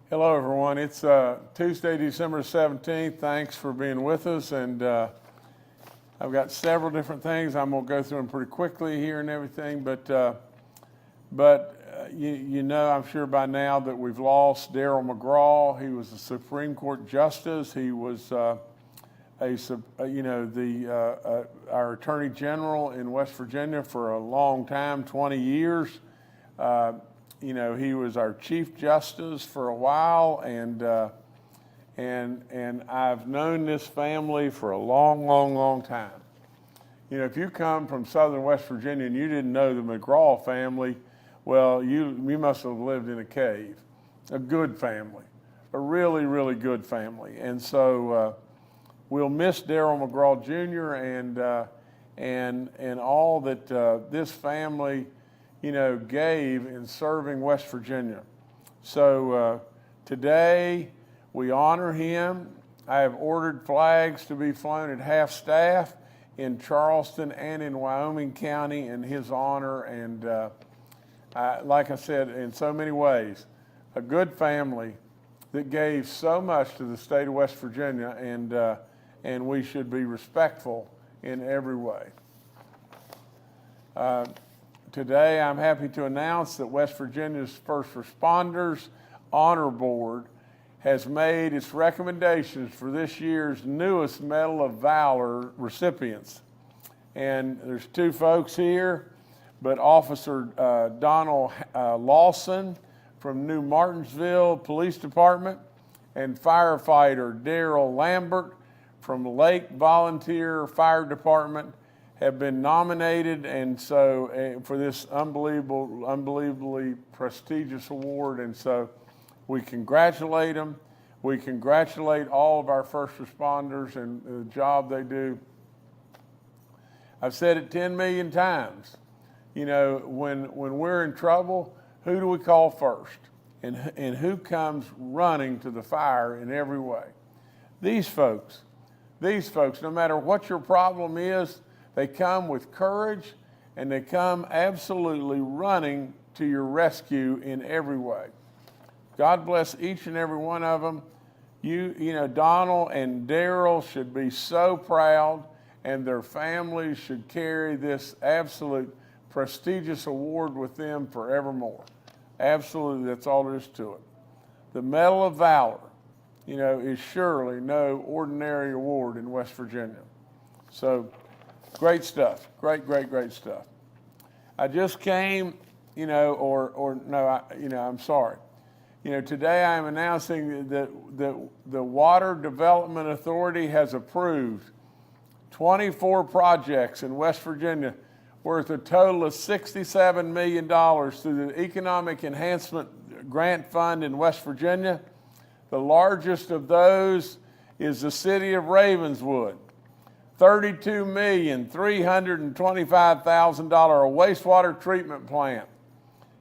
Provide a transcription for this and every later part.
Hello, everyone. It's Tuesday, December 17th. Thanks for being with us. And I've got several different things. I'm going to go through them pretty quickly here and everything. But you know, I'm sure by now that we've lost Darrell McGraw. He was a Supreme Court justice. He was our Attorney General in West Virginia for a long time, 20 years. He was our Chief Justice for a while, and I've known this family for a long time. You know, if you come from Southern West Virginia and you didn't know the McGraw family, well, you must have lived in a cave. A good family, a really good family, and so we'll miss Darrell McGraw Jr. and all that this family, gave in serving West Virginia. So today we honor him. I have ordered flags to be flown at half staff in Charleston and in Wyoming County in his honor. And like I said, in so many ways, a good family that gave so much to the state of West Virginia, and we should be respectful in every way. Today, I'm happy to announce that West Virginia's First Responders Honor Board has made its recommendations for this year's newest Medal of Valor recipients. And there's two folks here, but Officer Donald Lawson from New Martinsville Police Department and firefighter Daryl Lambert from Lake Volunteer Fire Department have been nominated, and so for this unbelievably prestigious award, and so we congratulate them. We congratulate all of our first responders and the job they do. I've said it 10 million times. You know, when we're in trouble, who do we call first? And who comes running to the fire in every way? These folks, no matter what your problem is, they come with courage, and they come absolutely running to your rescue in every way. God bless each and every one of them. Donald and Daryl should be so proud, and their families should carry this absolute prestigious award with them forevermore. Absolutely, that's all there is to it. The Medal of Valor, is surely no ordinary award in West Virginia. So, great stuff, great stuff. I just came, I'm sorry. Today I'm announcing that the Water Development Authority has approved 24 projects in West Virginia worth a total of $67 million through the Economic Enhancement Grant Fund in West Virginia. The largest of those is the city of Ravenswood. $32,325,000 wastewater treatment plant.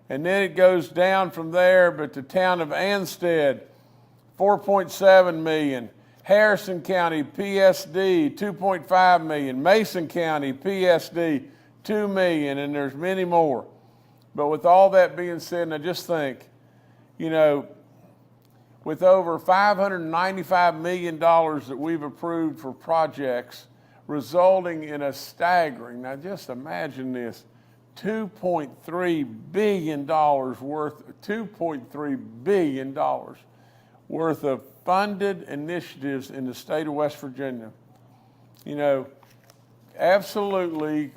And then it goes down from there, but the town of Ansted, $4.7 million. Harrison County, PSD, $2.5 million. Mason County, PSD, $2 million, and there's many more. But with all that being said, and I just think, with over $595 million that we've approved for projects, resulting in a staggering, now just imagine this, $2.3 billion worth of funded initiatives in the state of West Virginia. Absolutely,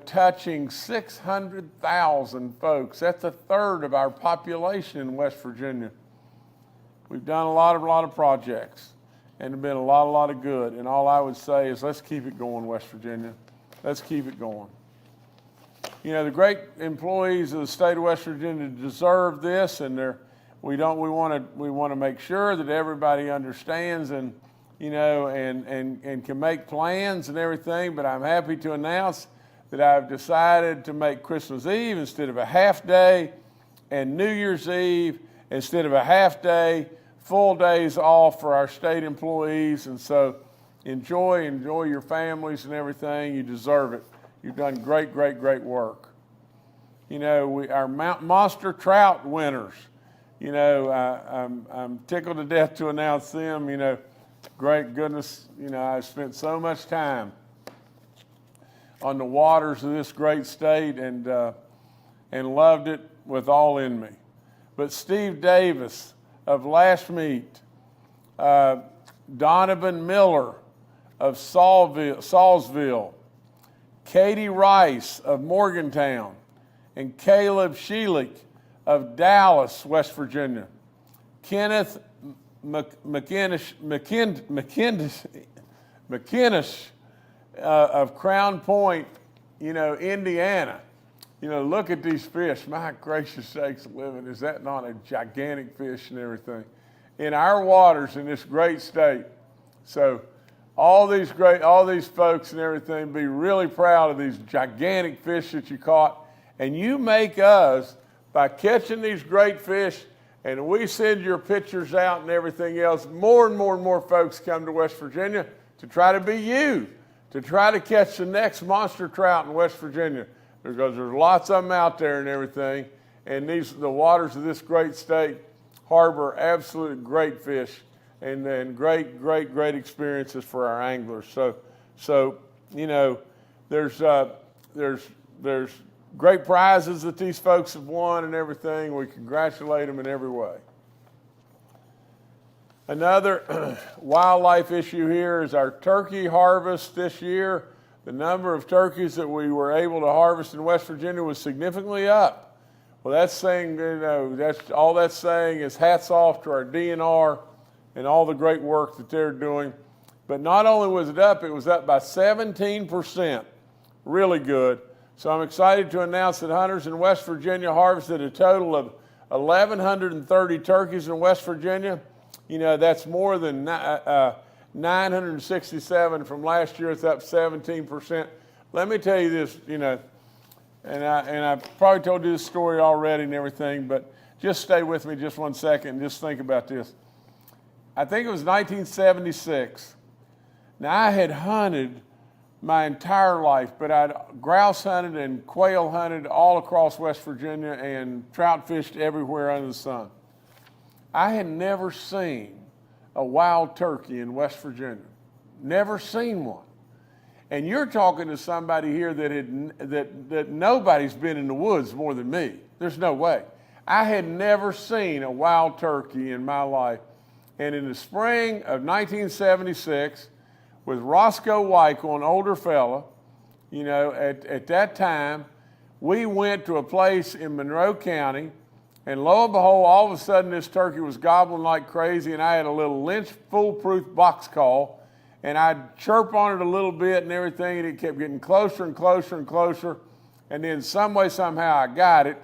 touching 600,000 folks. That's a third of our population in West Virginia. We've done a lot of projects, and there's been a lot of good. And all I would say is, let's keep it going, West Virginia. Let's keep it going. The great employees of the state of West Virginia deserve this, and we want to make sure that everybody understands and can make plans and everything. But I'm happy to announce that I've decided to make Christmas Eve instead of a half day, and New Year's Eve instead of a half day, full days off for our state employees. And so enjoy your families and everything. You deserve it. You've done great work. Our monster trout winners, You know, I'm tickled to death to announce them. You know, great goodness, you know, I spent so much time on the waters of this great state and loved it with all in me. But Steve Davis of Last Meet, Donovan Miller of Salisville, Katie Rice of Morgantown, and Caleb Sheelick of Dallas, West Virginia, Kenneth McInnish of Crown Point, you know, Indiana. You know, look at these fish. My gracious sakes living, is that not a gigantic fish and everything? In our waters in this great state. So all these folks and everything, be really proud of these gigantic fish that you caught. And you make us, by catching these great fish, and we send your pictures out and everything else, more and more and more folks come to West Virginia to try to be you, to try to catch the next monster trout in West Virginia, because there's lots of them out there and everything, and the waters of this great state harbor absolutely great fish and great experiences for our anglers. So you know, there's great prizes that these folks have won and everything. We congratulate them in every way. Another wildlife issue here is our turkey harvest this year. The number of turkeys that we were able to harvest in West Virginia was significantly up. Well, that's saying, you know, that's saying is hats off to our DNR and all the great work that they're doing. But not only was it up by 17%. Really good. So I'm excited to announce that hunters in West Virginia harvested a total of 1,130 turkeys in West Virginia. You know, that's more than 967 from last year. It's up 17%. Let me tell you this, you know, and I probably told you this story already and everything, but just stay with me just 1 second and just think about this. I think it was 1976. Now, I had hunted my entire life, but I'd grouse hunted and quail hunted all across West Virginia and trout fished everywhere under the sun. I had never seen a wild turkey in West Virginia. Never seen one. And you're talking to somebody here that nobody's been in the woods more than me. There's no way. I had never seen a wild turkey in my life. And in the spring of 1976, with Roscoe Weichel, an older fella, you know, at that time, we went to a place in Monroe County, and lo and behold, all of a sudden this turkey was gobbling like crazy, and I had a little Lynch foolproof box call, and I'd chirp on it a little bit and everything, and it kept getting closer and closer and closer, and then some way, somehow I got it.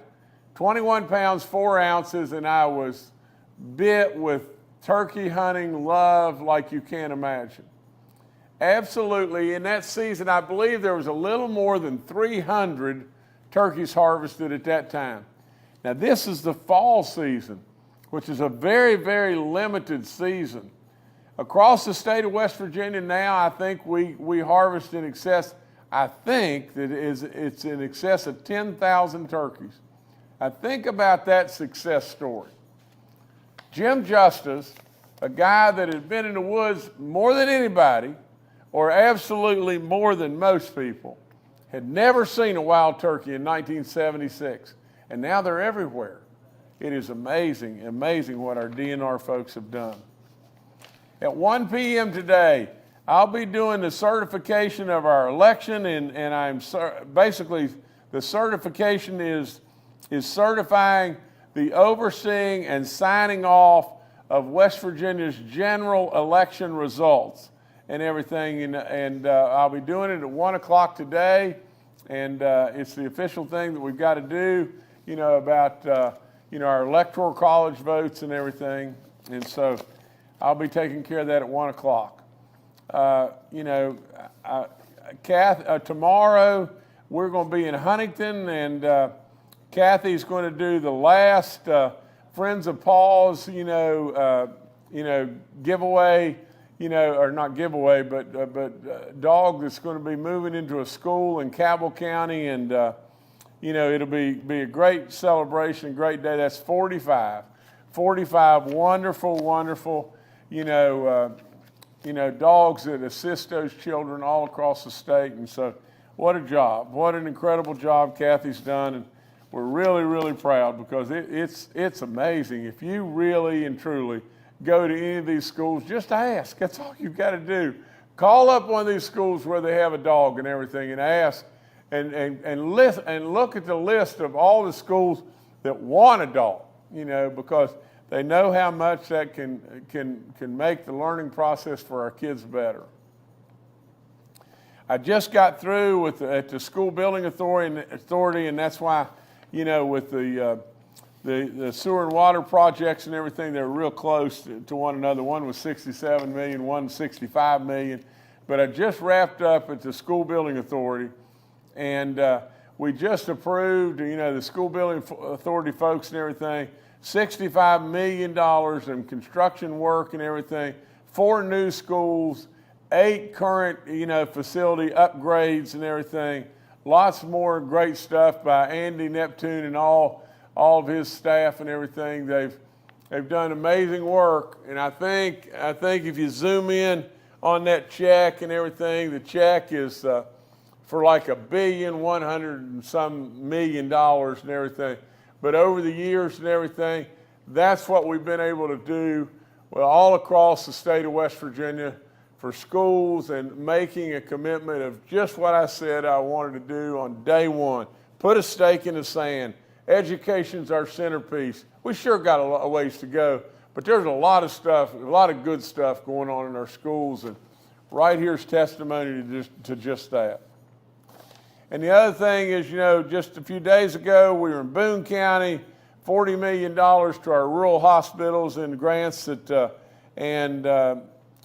21 pounds, 4 ounces, and I was bit with turkey hunting love like you can't imagine. Absolutely. In that season, I believe there was a little more than 300 turkeys harvested at that time. Now, this is the fall season, which is a very, very limited season. Across the state of West Virginia now, I think we harvest in excess, I think that it's in excess of 10,000 turkeys. Now, think about that success story. Jim Justice, a guy that had been in the woods more than anybody, or absolutely more than most people, had never seen a wild turkey in 1976, and now they're everywhere. It is amazing, amazing what our DNR folks have done. At 1 p.m. today, I'll be doing the certification of our election, and I'm basically, the certification is certifying the overseeing and signing off of West Virginia's general election results and everything, and I'll be doing it at 1 o'clock today, and it's the official thing that we've got to do, you know, about our electoral college votes and everything, and so I'll be taking care of that at 1 o'clock. Tomorrow we're going to be in Huntington, and Kathy's going to do the last Friends of Paul's, giveaway, or not giveaway, but dog that's going to be moving into a school in Cabell County, and it'll be a great celebration, great day. That's 45 45 wonderful, wonderful, dogs that assist those children all across the state. And so what a job. What an incredible job Kathy's done. And we're really, really proud because it's amazing. If you really and truly go to any of these schools, just ask. That's all you've got to do. Call up one of these schools where they have a dog and everything and ask and look at the list of all the schools that want a dog, because they know how much that can make the learning process for our kids better. I just got through at the School Building Authority, and that's why, with the sewer and water projects and everything, they're real close to one another. One was 67 million, one 65 million. But I just wrapped up at the School Building Authority, and we just approved, the School Building Authority folks and everything, $65 million in construction work and everything, 4 new schools, 8 current, facility upgrades and everything. Lots more great stuff by Andy Neptune and all of his staff and everything. They've done amazing work, and I think if you zoom in on that check and everything, the check is for like $1.1 billion and everything. But over the years and everything, that's what we've been able to do all across the state of West Virginia for schools, and making a commitment of just what I said I wanted to do on day one. Put a stake in the sand. Education's our centerpiece. We sure got a ways to go, but there's a lot of stuff, a lot of good stuff going on in our schools, and right here's testimony to just that. And the other thing is, just a few days ago, we were in Boone County, $40 million to our rural hospitals and grants that,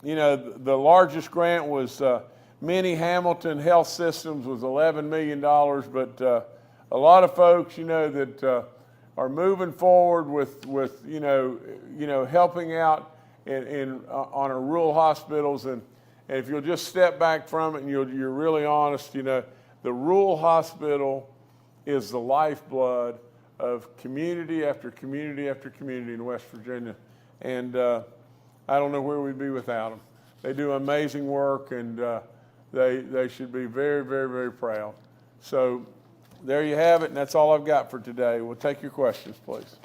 the largest grant was Minnie Hamilton Health Systems was $11 million, but a lot of folks, that are moving forward with helping out on our rural hospitals, and if you'll just step back from it and you're really honest, the rural hospital is the lifeblood of community after community after community in West Virginia, and I don't know where we'd be without them. They do amazing work, and they should be very, very, very proud. So there you have it, and that's all I've got for today. We'll take your questions, please.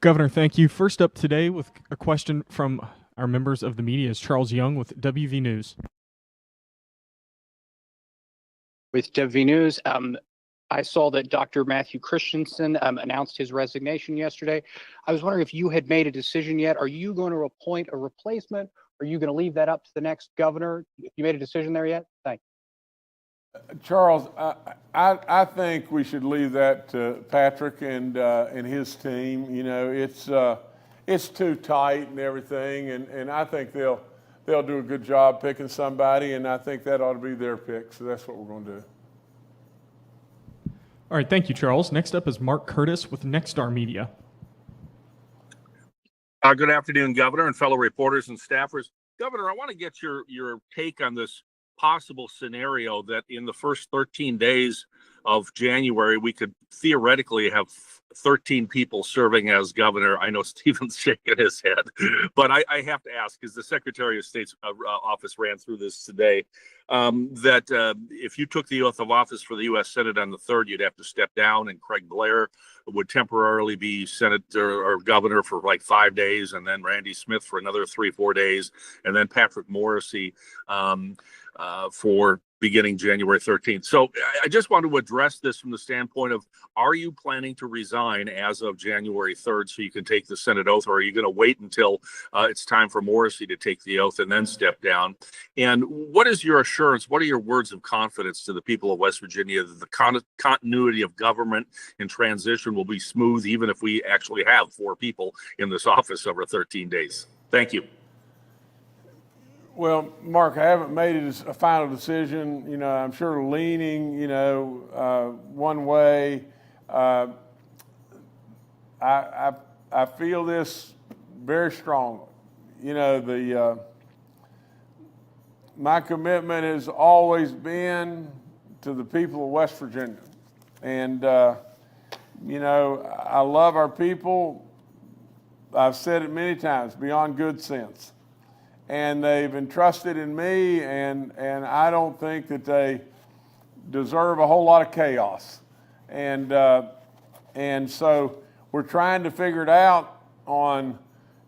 Governor, thank you. First up today with a question from our members of the media is Charles Young with WV News. With WV News, I saw that Dr. Matthew Christensen announced his resignation yesterday. I was wondering if you had made a decision yet. Are you going to appoint a replacement? Are you going to leave that up to the next governor? You made a decision there yet? Thanks. Charles, I think we should leave that to Patrick and his team. It's too tight and everything, and I think they'll do a good job picking somebody, and I think that ought to be their pick. So that's what we're going to do. All right, thank you, Charles. Next up is Mark Curtis with Nexstar Media. Good afternoon, Governor and fellow reporters and staffers. Governor, I want to get your take on this possible scenario that in the first 13 days of January, we could theoretically have 13 people serving as governor. I know Stephen's shaking his head, but I have to ask, because the Secretary of State's office ran through this today, that if you took the oath of office for the U.S. Senate on the 3rd, you'd have to step down, and Craig Blair would temporarily be senator or governor for like 5 days, and then Randy Smith for another 3-4 days, and then Patrick Morrisey for beginning January 13th. So I just want to address this from the standpoint of, are you planning to resign as of January 3rd so you can take the Senate oath, or are you going to wait until it's time for Morrisey to take the oath and then step down? And what is your assurance, what are your words of confidence to the people of West Virginia that the continuity of government and transition will be smooth, even if we actually have 4 people in this office over 13 days? Thank you. Well, Mark, I haven't made a final decision. I'm sure leaning, one way. I feel this very strongly. My commitment has always been to the people of West Virginia, and you know, I love our people. I've said it many times, beyond good sense. And they've entrusted in me, and I don't think that they deserve a whole lot of chaos. And so we're trying to figure it out on,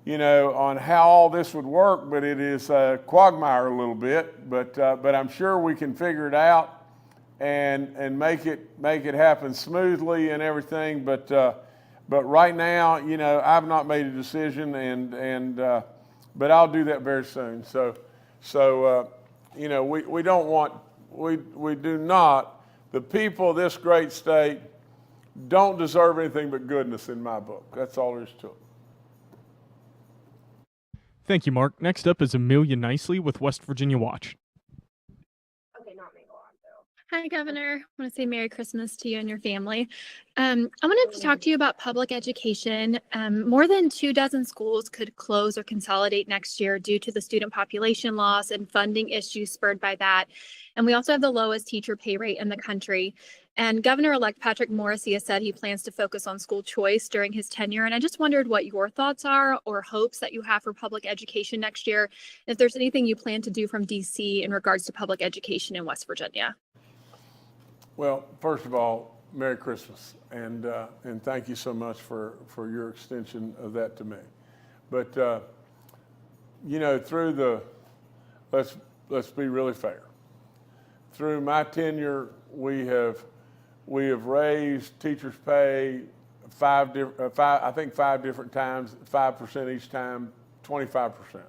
you know, on how all this would work, but it is a quagmire a little bit. But I'm sure we can figure it out and make it happen smoothly and everything. But right now, you know, I've not made a decision, but I'll do that very soon. So you know, we don't want, we do not, the people of this great state don't deserve anything but goodness in my book. That's all there is to it. Thank you, Mark. Next up is Amelia Nicely with West Virginia Watch. Hi, Governor. I want to say Merry Christmas to you and your family. I wanted to talk to you about public education. More than 24 schools could close or consolidate next year due to the student population loss and funding issues spurred by that. And we also have the lowest teacher pay rate in the country. And Governor-elect Patrick Morrisey has said he plans to focus on school choice during his tenure. And I just wondered what your thoughts are or hopes that you have for public education next year. If there's anything you plan to do from DC in regards to public education in West Virginia. Well, first of all, Merry Christmas, and thank you so much for your extension of that to me. But you know, through the, let's be really fair. Through my tenure, we have raised teachers' pay five different times, 5% each time, 25%.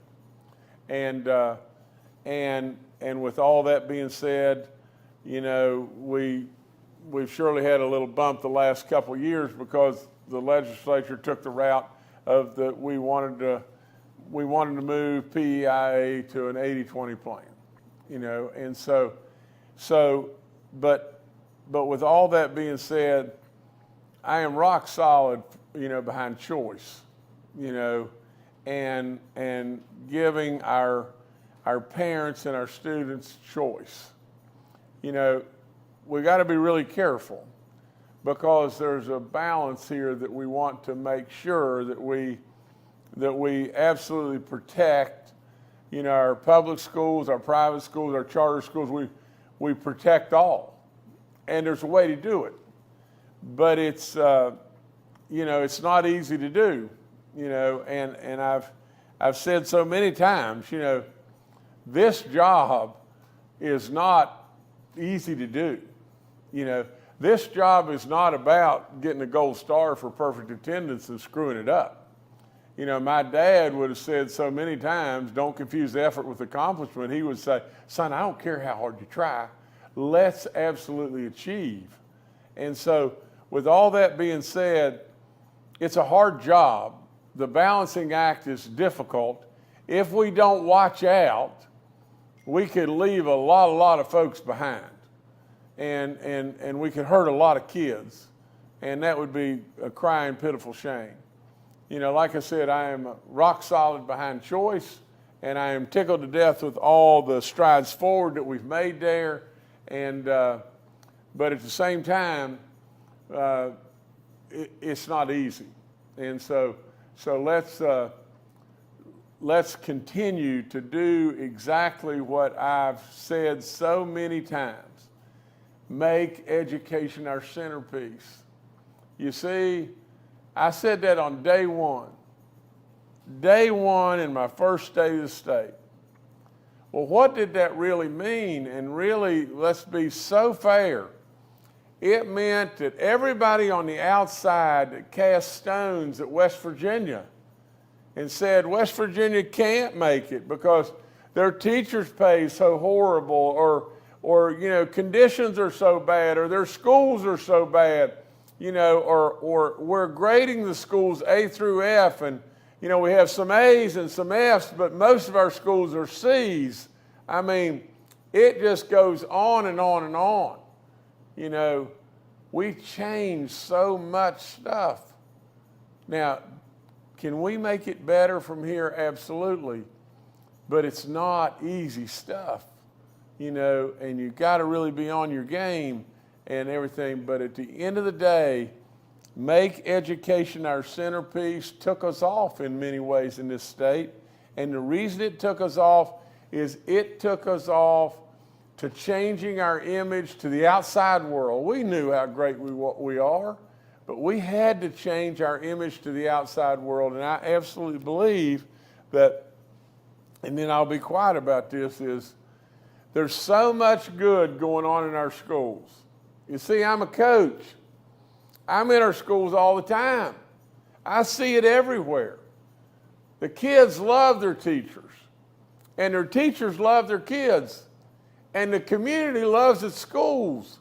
And with all that being said, you know, we've surely had a little bump the last couple of years because the legislature took the route of we wanted to move PEIA to an 80-20 plan, you know, and but with all that being said, I am rock solid, you know, behind choice, you know, and giving our parents and our students choice. You know, we got to be really careful because there's a balance here that we want to make sure that we absolutely protect, you know, our public schools, our private schools, our charter schools. We protect all, and there's a way to do it, but it's you know, it's not easy to do, you know, and I've said so many times, you know, this job is not easy to do. You know, this job is not about getting a gold star for perfect attendance and screwing it up. You know, my dad would have said so many times, don't confuse effort with accomplishment. He would say, son, I don't care how hard you try. Let's absolutely achieve. And so with all that being said, it's a hard job. The balancing act is difficult. If we don't watch out, we could leave a lot of folks behind, and we could hurt a lot of kids, and that would be a crying, pitiful shame. You know, like I said, I am rock solid behind choice, and I am tickled to death with all the strides forward that we've made there, and but at the same time, it's not easy, and so let's continue to do exactly what I've said so many times. Make education our centerpiece. You see, I said that on day one. Day one in my first state of the state. Well, what did that really mean? And really, let's be so fair. It meant that everybody on the outside that cast stones at West Virginia and said West Virginia can't make it because their teachers' pay is so horrible, or you know, conditions are so bad, or their schools are so bad, you know, or we're grading the schools A through F, and you know, we have some A's and some F's, but most of our schools are C's. I mean, it just goes on and on and on. You know, we change so much stuff. Now, can we make it better from here? Absolutely. But it's not easy stuff, you know, and you got to really be on your game and everything. But at the end of the day, make education our centerpiece, took us off in many ways in this state. And the reason it took us off is it took us off to changing our image to the outside world. We knew how great we are, but we had to change our image to the outside world. And I absolutely believe that, and then I'll be quiet about this, is there's so much good going on in our schools. You see, I'm a coach. I'm in our schools all the time. I see it everywhere. The kids love their teachers, and their teachers love their kids, and the community loves its schools.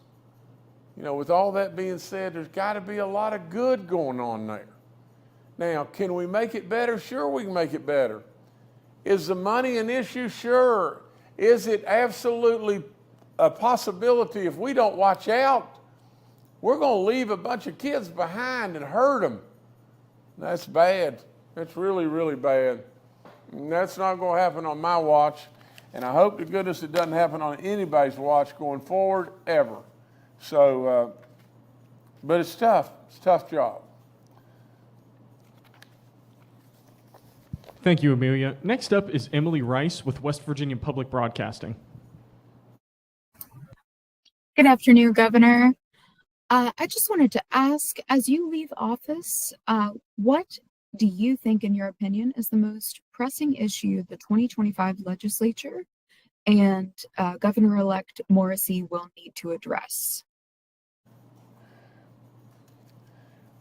You know, with all that being said, there's got to be a lot of good going on there. Now, can we make it better? Sure, we can make it better. Is the money an issue? Sure. Is it absolutely a possibility if we don't watch out? We're going to leave a bunch of kids behind and hurt them. That's bad. That's really, really bad. And that's not going to happen on my watch. And I hope to goodness it doesn't happen on anybody's watch going forward, ever. So, but it's tough. It's a tough job. Thank you, Amelia. Next up is Emily Rice with West Virginia Public Broadcasting. Good afternoon, Governor. I just wanted to ask, as you leave office, what do you think, in your opinion, is the most pressing issue the 2025 legislature and Governor-elect Morrisey will need to address?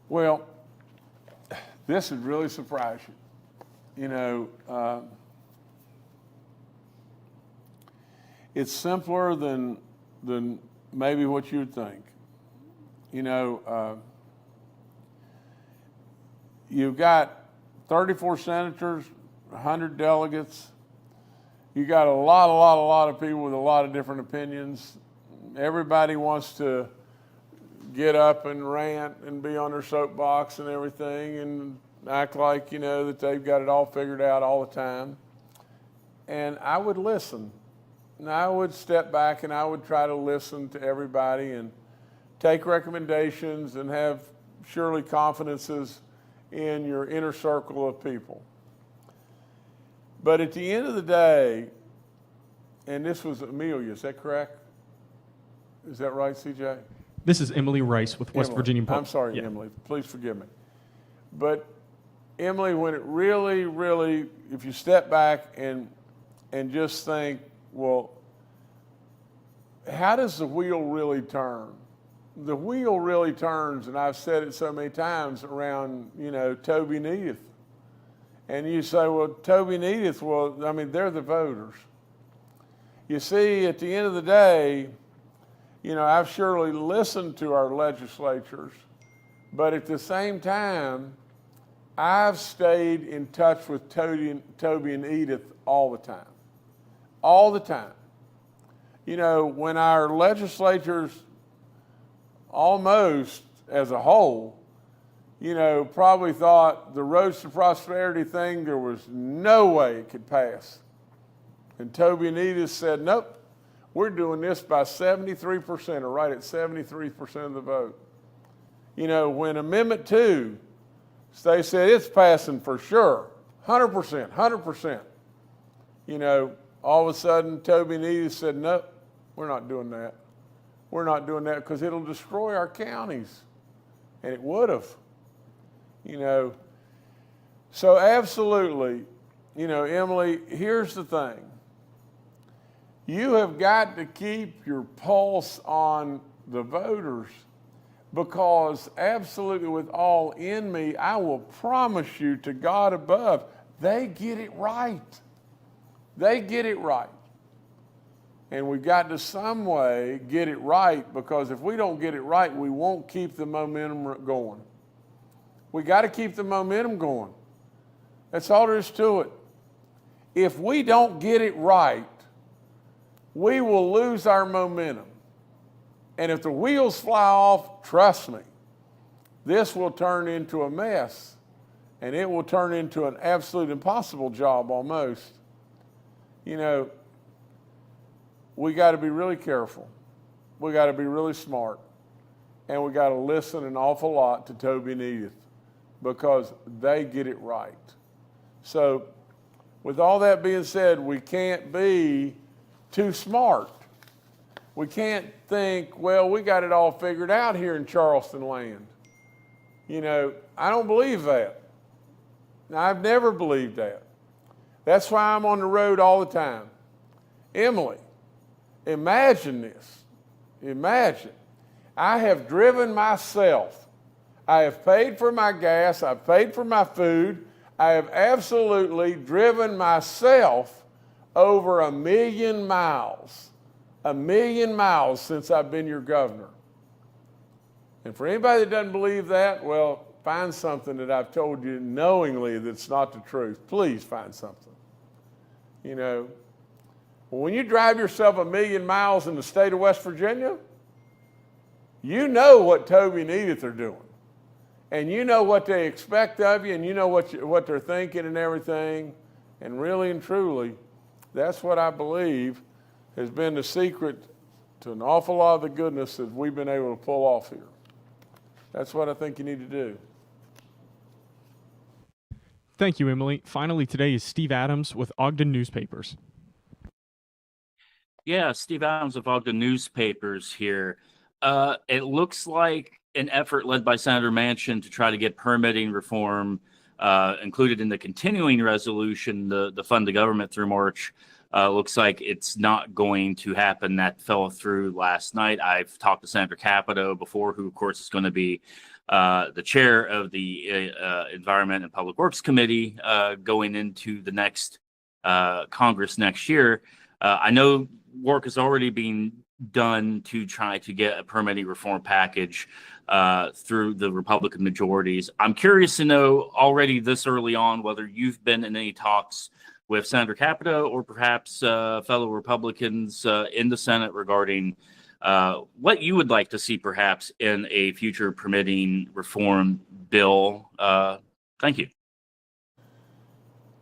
Well, this would really surprise you. You know, it's simpler than maybe what you'd think. You know, you've got 34 senators, 100 delegates. You got a lot of people with a lot of different opinions. Everybody wants to get up and rant and be on their soapbox and everything and act like, you know, that they've got it all figured out all the time. And I would listen. And I would step back and I would try to listen to everybody and take recommendations and have surely confidences in your inner circle of people. But at the end of the day, and this was Amelia, is that correct? Is that right, CJ? This is Emily Rice with West Emily. Virginia Public. I'm sorry, Yeah. Emily. Please forgive me. But Emily, when it really, if you step back and just think, well, how does the wheel really turn? The wheel really turns, and I've said it so many times, around, you know, Toby and Edith. And you say, well, Toby and Edith, well, I mean, they're the voters. You see, at the end of the day, you know, I've surely listened to our legislatures, but at the same time, I've stayed in touch with Toby and Edith all the time. All the time. You know, when our legislatures almost as a whole, you know, probably thought the Roads to Prosperity thing, there was no way it could pass. And Toby and Edith said, nope, we're doing this by 73%, or right at 73% of the vote. You know, when Amendment 2, they said it's passing for sure, 100%. You know, all of a sudden, Toby and Edith said, nope, we're not doing that. We're not doing that because it'll destroy our counties. And it would have. You know, so absolutely, you know, Emily, here's the thing. You have got to keep your pulse on the voters, because absolutely with all in me, I will promise you to God above, they get it right. They get it right. And we've got to some way get it right, because if we don't get it right, we won't keep the momentum going. We got to keep the momentum going. That's all there is to it. If we don't get it right, we will lose our momentum. And if the wheels fly off, trust me, this will turn into a mess, and it will turn into an absolute impossible job almost. You know, we got to be really careful. We got to be really smart. and we got to listen an awful lot to Toby and Edith because they get it right. So with all that being said, we can't be too smart. We can't think, well, we got it all figured out here in Charleston land. You know, I don't believe that. I've never believed that. That's why I'm on the road all the time. Emily, imagine this. Imagine. I have driven myself. I have paid for my gas. I've paid for my food. I have absolutely driven myself over 1 million miles. 1 million miles since I've been your governor. And for anybody that doesn't believe that, well, find something that I've told you knowingly that's not the truth. Please find something. You know, when you drive yourself 1 million miles in the state of West Virginia, you know what Toby and Edith are doing. And you know what they expect of you, and you know what they're thinking and everything. And really and truly, that's what I believe has been the secret to an awful lot of the goodness that we've been able to pull off here. That's what I think you need to do. Thank you, Emily. Finally, today is Steve Adams with Ogden Newspapers. Yeah, Steve Adams of Ogden Newspapers here. It looks like an effort led by Senator Manchin to try to get permitting reform included in the continuing resolution, the fund the government through March. Looks like it's not going to happen. That fell through last night. I've talked to Senator Capito before, who, of course, is going to be the chair of the Environment and Public Works Committee going into the next Congress next year. I know work is already being done to try to get a permitting reform package through the Republican majorities. I'm curious to know already this early on whether you've been in any talks with Senator Capito or perhaps fellow Republicans in the Senate regarding what you would like to see perhaps in a future permitting reform bill. Thank you.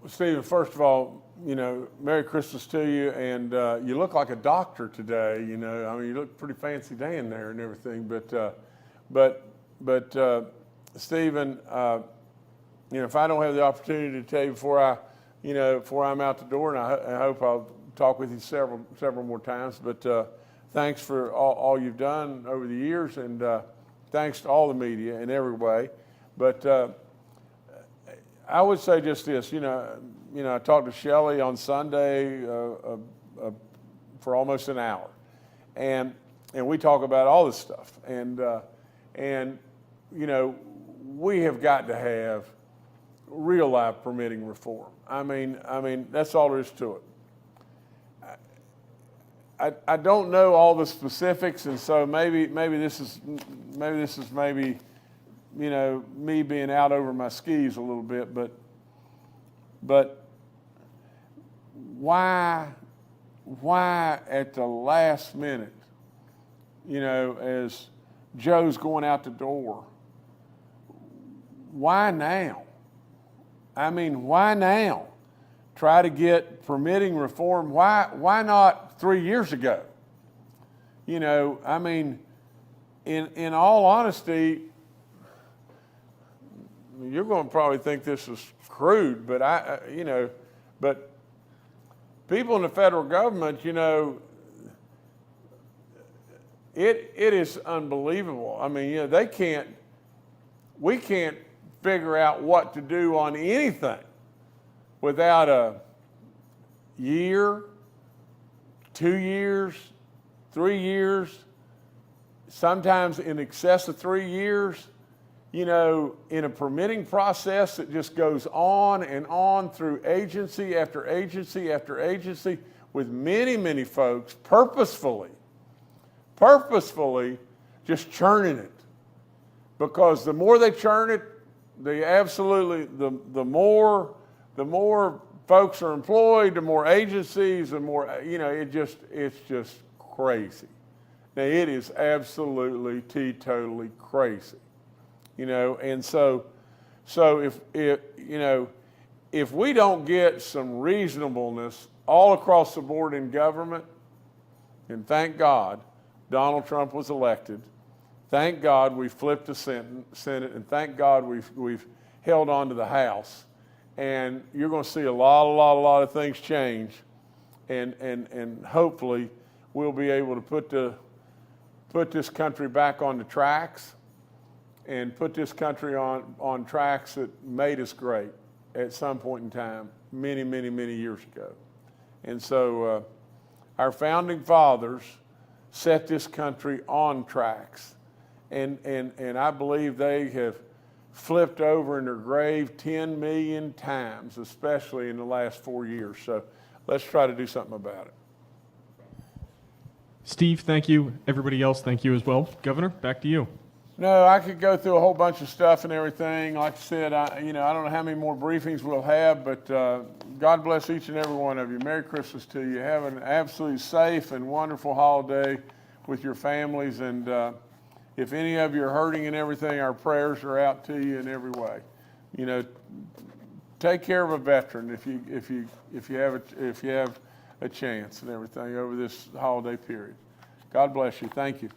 Well, Stephen, first of all, you know, Merry Christmas to you, and you look like a doctor today. You know, I mean, you look pretty fancy day in there and everything. But Stephen, you know, if I don't have the opportunity to tell you before I'm out the door, and I hope I'll talk with you several more times. But thanks for all you've done over the years, and thanks to all the media in every way. But I would say just this, you know, I talked to Shelley on Sunday for almost an hour, and we talk about all this stuff, and you know, we have got to have real life permitting reform. I mean that's all there is to it. I don't know all the specifics, and so maybe this is you know, me being out over my skis a little bit, but why at the last minute, you know, as Joe's going out the door, why now? I mean, why now? Try to get permitting reform. Why not 3 years ago? You know, I mean, in all honesty, you're going to probably think this is crude, but but people in the federal government, you know, it is unbelievable. I mean, you know, we can't figure out what to do on anything without a year, 2 years, 3 years, sometimes in excess of 3 years, you know, in a permitting process that just goes on and on through agency after agency after agency with many, many folks purposefully just churning it. Because the more they churn it, the more folks are employed, the more agencies, the more, you know, it's just crazy. Now, it is absolutely teetotally crazy, you know, and so if we don't get some reasonableness all across the board in government, and thank God Donald Trump was elected. Thank God we flipped the Senate, and thank God we've held on to the House. And you're going to see a lot of things change, and hopefully we'll be able to put this country back on the tracks, and put this country on tracks that made us great at some point in time, many years ago. And so our founding fathers set this country on tracks. And I believe they have flipped over in their grave 10 million times, especially in the last 4 years. So let's try to do something about it. Steve, thank you. Everybody else, thank you as well. Governor, back to you. No, I could go through a whole bunch of stuff and everything. Like I said, I don't know how many more briefings we'll have, but God bless each and every one of you. Merry Christmas to you. Have an absolutely safe and wonderful holiday with your families. And if any of you are hurting and everything, our prayers are out to you in every way. You know, take care of a veteran if you have a chance and everything over this holiday period. God bless you. Thank you.